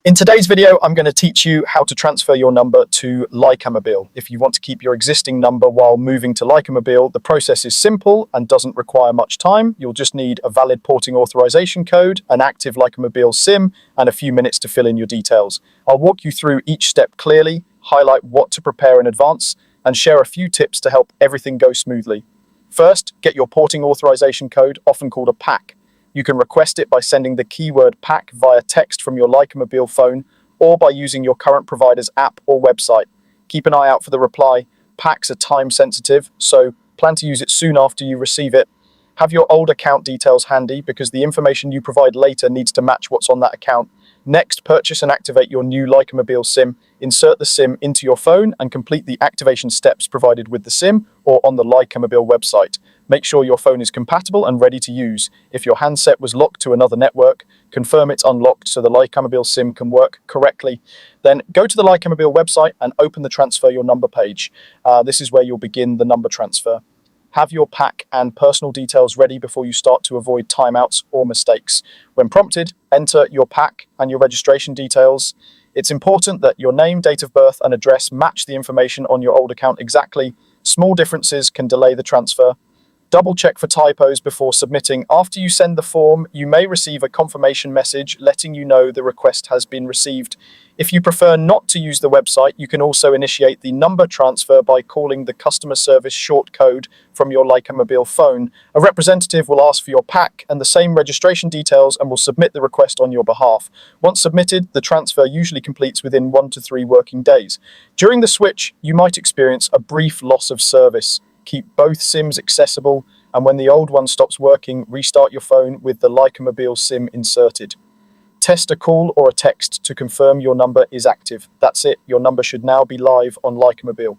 In today's video, I'm going to teach you how to transfer your number to Lycamobile. If you want to keep your existing number while moving to Lycamobile, the process is simple and doesn't require much time. You'll just need a valid porting authorization code, an active Lycamobile SIM, and a few minutes to fill in your details. I'll walk you through each step clearly, highlight what to prepare in advance, and share a few tips to help everything go smoothly. First, get your porting authorization code, often called a PAC. You can request it by sending the keyword PAC via text from your Lycamobile phone or by using your current provider's app or website. Keep an eye out for the reply. PACs are time sensitive, so plan to use it soon after you receive it. Have your old account details handy because the information you provide later needs to match what's on that account. Next, purchase and activate your new Lycamobile SIM. Insert the SIM into your phone and complete the activation steps provided with the SIM or on the Lycamobile website. Make sure your phone is compatible and ready to use. If your handset was locked to another network, confirm it's unlocked so the Lycamobile SIM can work correctly. Then go to the Lycamobile website and open the Transfer Your Number page. This is where you'll begin the number transfer. Have your PAC and personal details ready before you start to avoid timeouts or mistakes. When prompted, enter your PAC and your registration details. It's important that your name, date of birth, and address match the information on your old account exactly. Small differences can delay the transfer. Double check for typos before submitting. After you send the form, you may receive a confirmation message letting you know the request has been received. If you prefer not to use the website, you can also initiate the number transfer by calling the customer service short code from your Lycamobile phone. A representative will ask for your PAC and the same registration details and will submit the request on your behalf. Once submitted, the transfer usually completes within 1 to 3 working days. During the switch, you might experience a brief loss of service. Keep both SIMs accessible, and when the old one stops working, restart your phone with the Lycamobile SIM inserted. Test a call or a text to confirm your number is active. That's it, your number should now be live on Lycamobile.